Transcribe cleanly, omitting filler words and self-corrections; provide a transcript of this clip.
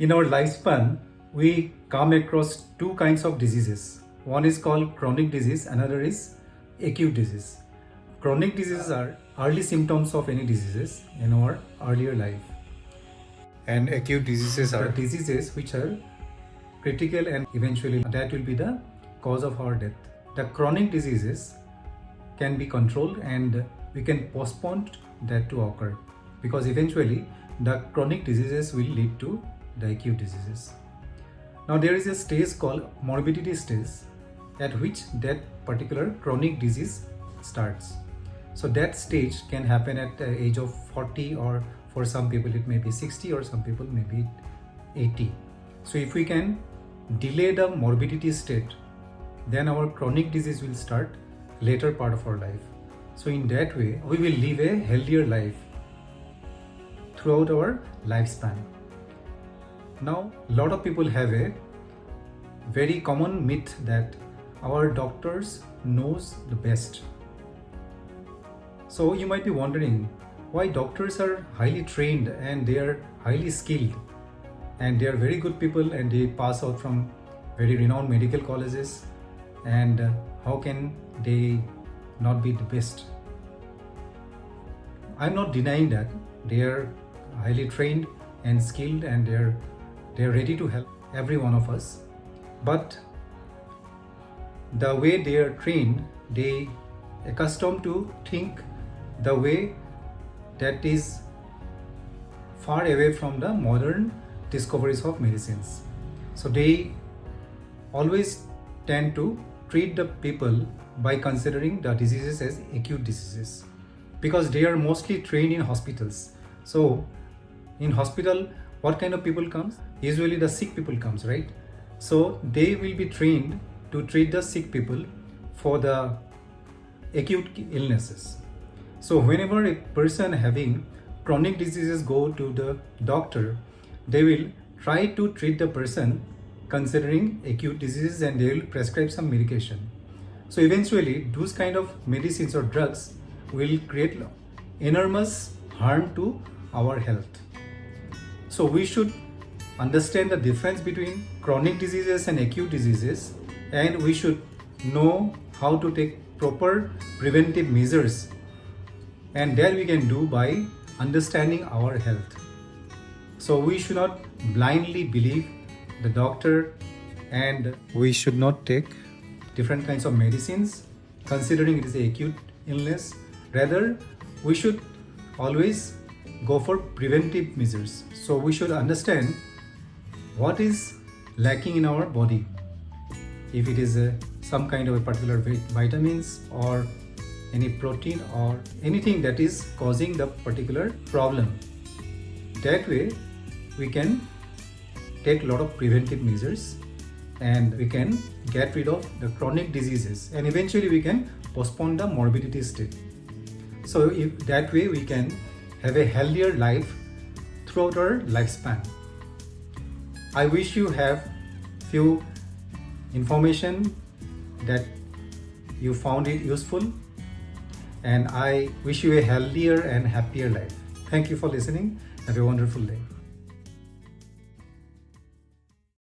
In our lifespan, we come across two kinds of diseases. One is called chronic disease, another is acute disease. Chronic diseases are early symptoms of any diseases in our earlier life. And acute diseases The are diseases which are critical and eventually that will be the cause of our death. The chronic diseases can be controlled and we can postpone that to occur because eventually the chronic diseases will lead to the acute diseases. Now there is a stage called morbidity stage at which that particular chronic disease starts. So that stage can happen at the age of 40 or for some people it may be 60 or some people may be 80. So if we can delay the morbidity state, then our chronic disease will start later part of our life. So in that way, we will live a healthier life throughout our lifespan. Now, a lot of people have a very common myth that our doctors knows the best. So you might be wondering why doctors are highly trained and they are highly skilled and they are very good people and they pass out from very renowned medical colleges, and how can they not be the best? I'm not denying that they are highly trained and skilled and they are ready to help every one of us, but the way they are trained, they accustomed to think the way that is far away from the modern discoveries of medicines. So they always tend to treat the people by considering the diseases as acute diseases because they are mostly trained in hospitals. So in hospital, what kind of people comes? Usually the sick people comes, right? So they will be trained to treat the sick people for the acute illnesses. So whenever a person having chronic diseases go to the doctor, they will try to treat the person considering acute diseases and they will prescribe some medication. So eventually those kind of medicines or drugs will create enormous harm to our health. So we should understand the difference between chronic diseases and acute diseases, and we should know how to take proper preventive measures, and that we can do by understanding our health. So we should not blindly believe the doctor and we should not take different kinds of medicines considering it is an acute illness. Rather, we should always go for preventive measures. So we should understand what is lacking in our body. If it is some kind of a particular vitamins or any protein or anything that is causing the particular problem. That way we can take a lot of preventive measures and we can get rid of the chronic diseases and eventually we can postpone the morbidity state. So if that way we can have a healthier life throughout our lifespan. I wish you have few information that you found it useful, and I wish you a healthier and happier life. Thank you for listening. Have a wonderful day.